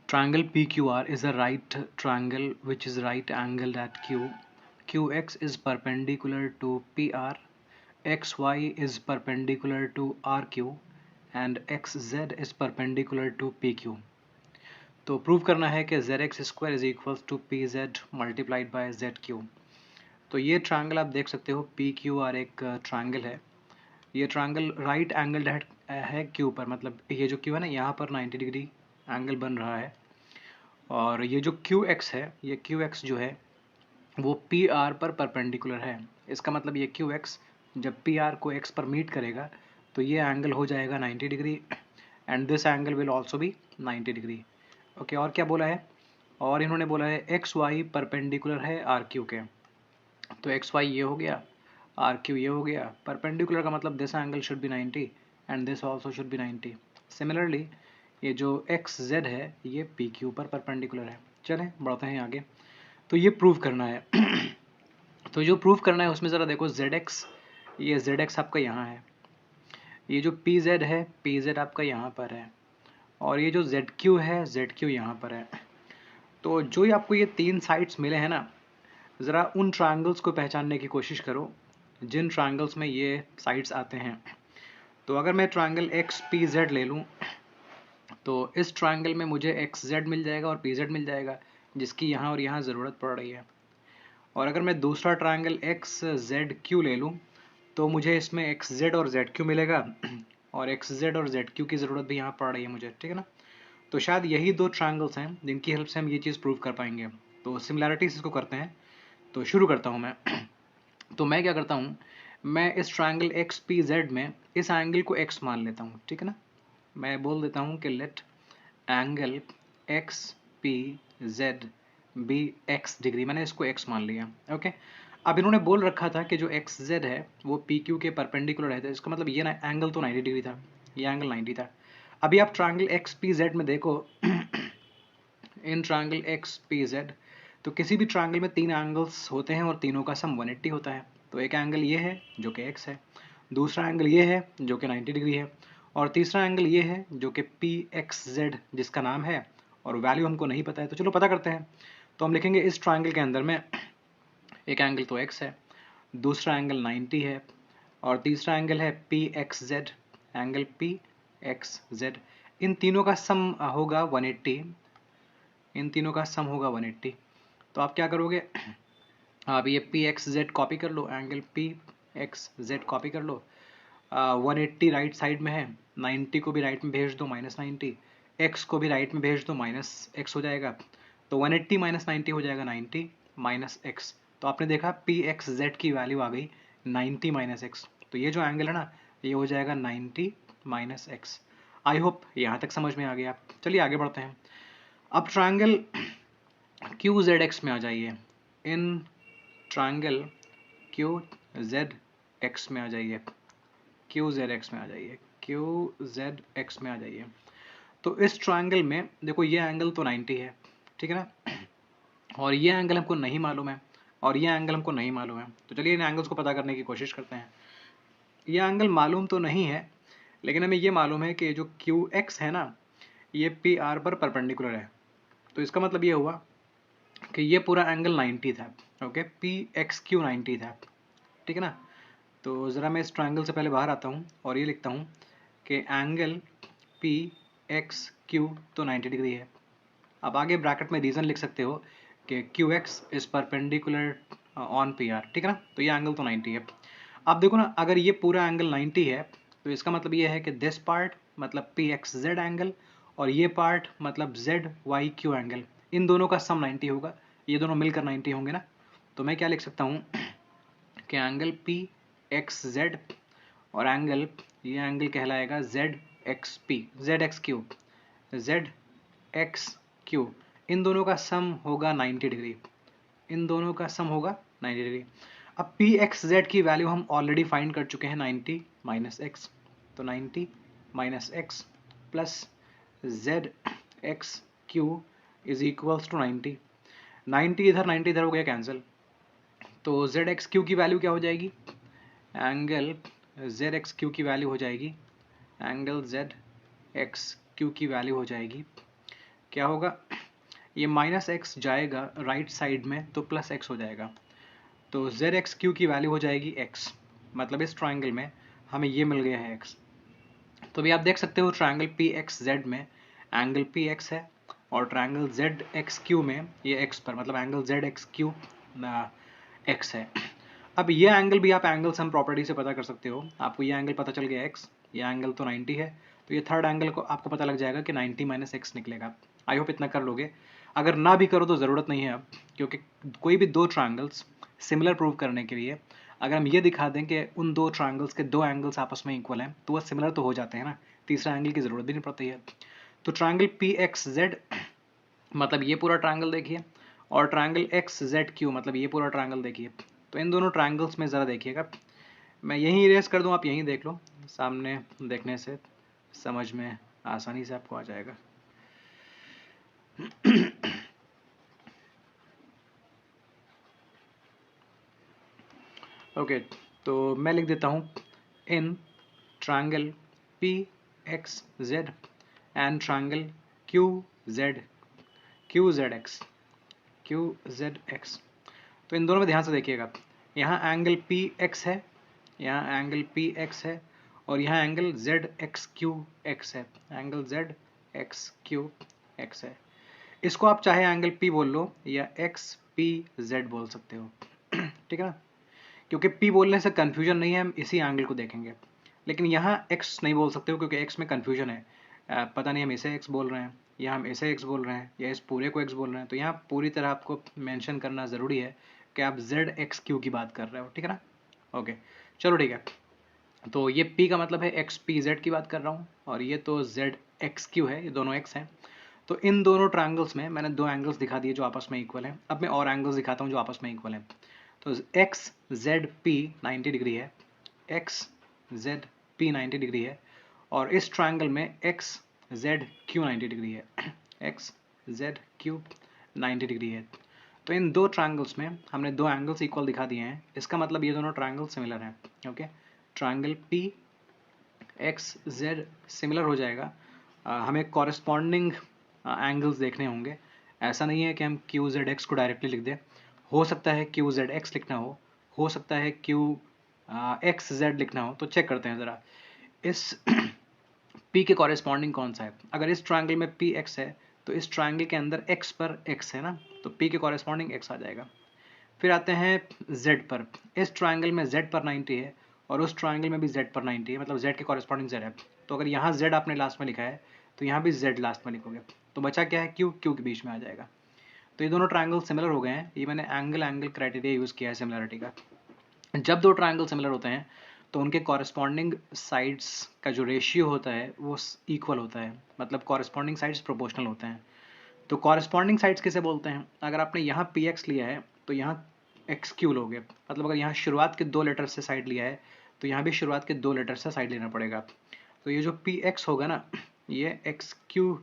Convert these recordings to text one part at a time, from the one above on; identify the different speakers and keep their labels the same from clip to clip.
Speaker 1: Triangle PQR is a right triangle which is right angled at Q. QX is perpendicular to PR, XY is perpendicular to RQ and XZ is perpendicular to PQ. तो prove करना है कि ZX square is equals to PZ multiplied by ZQ. तो ये triangle आप देख सकते हो PQR एक ट्रायंगल है. ये ट्रायंगल राइट एंगल्ड है Q पर, मतलब ये जो Q है ना यहाँ पर 90 डिग्री एंगल बन रहा है और ये जो QX है, ये QX जो है वो PR पर परपेंडिकुलर है. इसका मतलब ये QX जब PR को X पर मीट करेगा तो ये एंगल हो जाएगा 90 degree and this angle will also be 90 degree. Okay, और क्या बोला है? और इन्होंने बोला है XY परपेंडिकुलर है RQ के. तो XY ये हो गया, RQ ये हो गया. परपेंडिकुलर का मतलब this angle should be 90 and this also should be 90. Similarly ये जो XZ है ये PQ पर परपेंडिकुलर है. चलें बढ़ते हैं आगे. तो ये प्रूव करना है. तो जो प्रूव करना है उसमें ज़रा देखो ZX, ये ZX आपका यहाँ है, ये जो PZ है PZ आपका यहाँ पर है और ये जो ZQ है ZQ यहाँ पर है. तो जो ही आपको ये तीन साइड्स मिले हैं ना, ज़रा उन ट्रायंगल्स को पहचानने की कोशिश करो जिन ट्रायंगल्स में ये साइड्स आते हैं. तो अगर मैं ट्रायंगल XPZ ले लूँ तो इस ट्रायंगल में मुझे XZ मिल जाएगा और PZ मिल जाएगा जिसकी यहाँ और यहाँ ज़रूरत पड़ रही है. और अगर मैं दूसरा ट्रायंगल XZQ ले लूँ तो मुझे इसमें XZ और ZQ मिलेगा और XZ और ZQ की ज़रूरत भी यहाँ पड़ रही है मुझे. ठीक है ना? तो शायद यही दो ट्रायंगल्स हैं जिनकी हेल्प से हम ये चीज़ प्रूव कर पाएंगे. तो सिमिलैरिटीज इसको करते हैं. तो शुरू करता हूँ मैं. तो मैं क्या करता हूँ, मैं इस ट्रायंगल XPZ में इस एंगल को X मान लेता हूँ. ठीक है ना? मैं बोल देता हूँ कि let angle XPZ be X degree. मैंने इसको X मान लिया. ओके. अब इन्होंने बोल रखा था कि जो XZ है वो PQ के परपेंडिकुलर है, तो इसका मतलब ये एंगल तो 90 डिग्री था, ये एंगल 90 था. अभी आप ट्रायंगल XPZ में देखो इन ट्रायंगल XPZ तो किसी भी ट्रायंगल में तीन एंगल्स होते हैं और तीनों का सम 180 होता है. तो एक एंगल ये है जो कि X है, दूसरा एंगल ये है जो कि 90 डिग्री है और तीसरा एंगल ये है जो कि PXZ जिसका नाम है और वैल्यू हमको नहीं पता है. तो चलो पता करते हैं. तो हम लिखेंगे इस ट्रायंगल के अंदर में एक एंगल तो X है, दूसरा एंगल 90 है और तीसरा एंगल है PXZ, एंगल PXZ. इन तीनों का सम होगा 180, इन तीनों का सम होगा 180. तो आप क्या करोगे, आप ये PXZ कॉपी कर लो, एंगल PXZ कॉपी कर लो. 180 राइट साइड में है, 90 को भी राइट में भेज दो -90, X को भी राइट में भेज दो -X हो जाएगा. तो 180 -90 हो जाएगा 90 -X. तो आपने देखा PXZ की वैल्यू आ गई 90 -X. तो ये जो एंगल है ना ये हो जाएगा 90 -X. आई होप यहाँ तक समझ में आ गया. चलिए आगे बढ़ते हैं. अब ट्रायंगल QZX में आ जाइए. इन ट्रायंगल QZX में आ जाइए, QZX में आ जाइए, QZX में आ जाइए. तो इस ट्रायंगल में देखो ये एंगल तो 90 है. ठीक है ना? और ये एंगल हमको नहीं मालूम है और ये एंगल हमको नहीं मालूम है. तो चलिए इन एंगल्स को पता करने की कोशिश करते हैं. ये एंगल मालूम तो नहीं है लेकिन हमें ये मालूम है कि जो QX है ना ये PR पर परपेंडिकुलर है. तो इसका मतलब ये हुआ कि ये पूरा एंगल 90 था. ओके, PXQ 90 था. ठीक है ना? तो ज़रा मैं इस ट्रायंगल से पहले बाहर आता हूँ और ये लिखता हूँ कि एंगल PXQ तो 90 डिग्री है. अब आगे ब्रैकेट में रीज़न लिख सकते हो कि QX is perpendicular on PR. ठीक है ना? तो ये एंगल तो 90 है. अब देखो ना, अगर ये पूरा एंगल 90 है तो इसका मतलब ये है कि दिस पार्ट मतलब PXZ एंगल और ये पार्ट मतलब ZYQ एंगल, इन दोनों का सम 90 होगा. ये दोनों मिलकर 90 होंगे ना. तो मैं क्या लिख सकता हूँ कि एंगल PXZ और एंगल, ये एंगल कहलाएगा ZXQ, ZXQ, इन दोनों का सम होगा 90 डिग्री, इन दोनों का सम होगा 90 डिग्री. अब PXZ की वैल्यू हम ऑलरेडी फाइंड कर चुके हैं 90 -X. तो 90 -X plus ZXQ is equals to 90. 90 इधर हो गया कैंसिल. तो ZXQ की वैल्यू क्या हो जाएगी, एंगल ZXQ की वैल्यू हो जाएगी, एंगल ZXQ की वैल्यू हो जाएगी क्या होगा, ये माइनस एक्स जाएगा राइट साइड में तो प्लस एक्स हो जाएगा, तो जेड एक्स क्यू की वैल्यू हो जाएगी एक्स, मतलब इस ट्राइंगल में हमें ये मिल गया है एक्स। तो भी आप देख सकते हो ट्राइंगल पी एक्स जेड में एंगल पी एक्स है और ट्राइंगल जेड एक्स क्यू में ये एक्स पर, मतलब angle Z X Q X है। अब ये एंगल भी आप एंगल सम प्रॉपर्टी से पता कर सकते हो, आपको ये एंगल पता चल गया एक्स, ये एंगल तो 90 है, तो ये थर्ड एंगल को आपको पता लग जाएगा कि 90 माइनस एक्स निकलेगा। आई होप इतना कर लोगे, अगर ना भी करो तो ज़रूरत नहीं है अब, क्योंकि कोई भी दो ट्रायंगल्स सिमिलर प्रूव करने के लिए अगर हम ये दिखा दें कि उन दो ट्रायंगल्स के दो एंगल्स आपस में इक्वल हैं तो वह सिमिलर तो हो जाते हैं ना, तीसरा एंगल की ज़रूरत भी नहीं पड़ती है। तो ट्रायंगल पी एक्स जेड मतलब ये पूरा ट्रायंगल देखिए, और ट्रायंगल एक्स जेड क्यू मतलब ये पूरा ट्रायंगल देखिए। तो इन दोनों ट्रायंगल्स में ज़रा देखिएगा, मैं यहीं इरेज कर दूं, आप यहीं देख लो, सामने देखने से समझ में आसानी से आपको आ जाएगा। ओके, तो मैं लिख देता हूँ in triangle P x Z and triangle Q Z x तो इन दोनों में ध्यान से देखिएगा, यहाँ एंगल पी एक्स है, यहाँ एंगल पी एक्स है, और यहाँ angle Z X Q X है, angle Z X Q X है। इसको आप चाहे एंगल पी बोल लो या एक्स पी जेड बोल सकते हो, ठीक है ना, क्योंकि पी बोलने से कन्फ्यूजन नहीं है, हम इसी एंगल को देखेंगे। लेकिन यहाँ एक्स नहीं बोल सकते हो क्योंकि एक्स में कन्फ्यूजन है, पता नहीं हम इसे एक्स बोल रहे हैं या हम इसे एक्स बोल रहे हैं या इस पूरे को एक्स बोल रहे हैं, तो यहाँ पूरी तरह आपको मेंशन करना ज़रूरी है कि आप जेड एक्स क्यू की बात कर रहे हो, ठीक है ना। ओके, चलो ठीक है, तो ये P का मतलब है एक्स पी जेड की बात कर रहा हूँ, और ये तो जेड एक्स क्यू है, ये दोनों एक्स हैं। तो इन दोनों ट्रायंगल्स में मैंने दो एंगल्स दिखा दिए जो आपस में इक्वल हैं, अब मैं और एंगल्स दिखाता हूँ जो आपस में इक्वल हैं। तो एक्स जेड पी 90 डिग्री है, एक्स जेड पी 90 डिग्री है, और इस ट्रायंगल में एक्स जेड क्यू 90 डिग्री है, एक्स जेड क्यू 90 डिग्री है। तो इन दो ट्रायंगल्स में हमने दो एंगल्स इक्वल दिखा दिए हैं, इसका मतलब ये दोनों ट्रायंगल सिमिलर हैं। Okay, triangle P x Z similar हो जाएगा, हमें कॉरेस्पॉन्डिंग एंगल्स देखने होंगे। ऐसा नहीं है कि हम क्यू जेड एक्स को डायरेक्टली लिख दें, हो सकता है क्यू जेड एक्स लिखना हो सकता है क्यू एक्स जेड लिखना हो। तो चेक करते हैं ज़रा इस P के कॉरेस्पॉन्डिंग कौन सा है। अगर इस ट्रायंगल में पी एक्स है तो इस ट्रायंगल के अंदर x पर x है ना, तो P के कॉरेस्पॉन्डिंग x आ जाएगा। फिर आते हैं Z पर, इस ट्रायंगल में Z पर 90 है और उस ट्रायंगल में भी Z पर 90 है, मतलब Z के कॉरेस्पॉन्डिंग Z है। तो अगर यहाँ Z आपने लास्ट में लिखा है तो यहाँ भी Z लास्ट में लिखोगे, तो बचा क्या है, Q के बीच में आ जाएगा। तो ये दोनों ट्रायंगल सिमिलर हो गए हैं, ये मैंने एंगल क्राइटेरिया यूज़ किया है सिमिलरिटी का। जब दो ट्रायंगल सिमिलर होते हैं तो उनके कॉरेस्पॉन्डिंग साइड्स का जो रेशियो होता है वो इक्वल होता है, मतलब कॉरेस्पॉन्डिंग साइड्स प्रोपोर्शनल होते हैं। तो कॉरेस्पॉन्डिंग साइड्स किसे बोलते हैं, अगर आपने यहाँ पी एक्स लिया है तो यहाँ एक्स क्यू लोगे, मतलब अगर यहाँ शुरुआत के दो लेटर से साइड लिया है तो यहाँ भी शुरुआत के दो लेटर से साइड लेना पड़ेगा। तो ये जो पी एक्स होगा ना, ये एक्स क्यू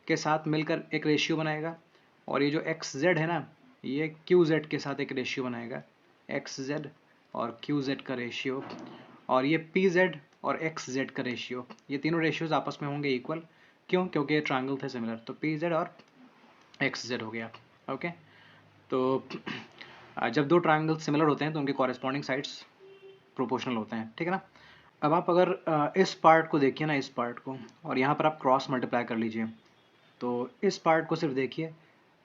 Speaker 1: के साथ मिलकर एक रेशियो बनाएगा, और ये जो एक्स जेड है ना, ये क्यू जेड के साथ एक रेशियो बनाएगा, एक्स जेड और क्यू जेड का रेशियो, और ये पी जेड और एक्स जेड का रेशियो, ये तीनों रेशियोज आपस में होंगे इक्वल। क्यों, क्योंकि ये ट्रायंगल थे सिमिलर, तो पी जेड और एक्स जेड हो गया। ओके, तो जब दो ट्रायंगल सिमिलर होते हैं तो उनके कॉरेस्पॉन्डिंग साइड्स प्रोपोर्शनल होते हैं, ठीक है ना। अब आप अगर इस पार्ट को देखिए ना, इस पार्ट को, और यहाँ पर आप क्रॉस मल्टीप्लाई कर लीजिए, तो इस पार्ट को सिर्फ देखिए,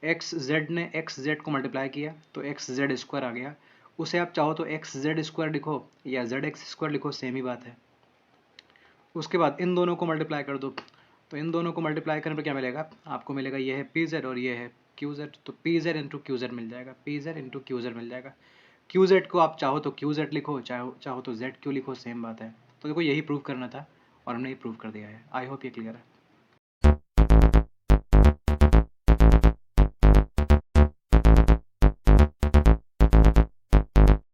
Speaker 1: एक्स जेड ने एक्स जेड को मल्टीप्लाई किया तो एक्स जेड स्क्वायर आ गया, उसे आप चाहो तो एक्स जेड स्क्वायर लिखो या जेड एक्स स्क्वायर लिखो, सेम ही बात है। उसके बाद इन दोनों को मल्टीप्लाई कर दो, तो इन दोनों को मल्टीप्लाई करने पर क्या मिलेगा, आपको मिलेगा ये है पी जेड और ये है क्यू जेड, तो P Z into Q Z मिल जाएगा, P Z into Q Z मिल जाएगा। क्यू जेड को आप चाहो तो क्यू जेड लिखो, चाहो तो जेड क्यू लिखो, सेम बात है। तो देखो यही प्रूव करना था और हमने ये प्रूव कर दिया है। आई होप ये क्लियर है।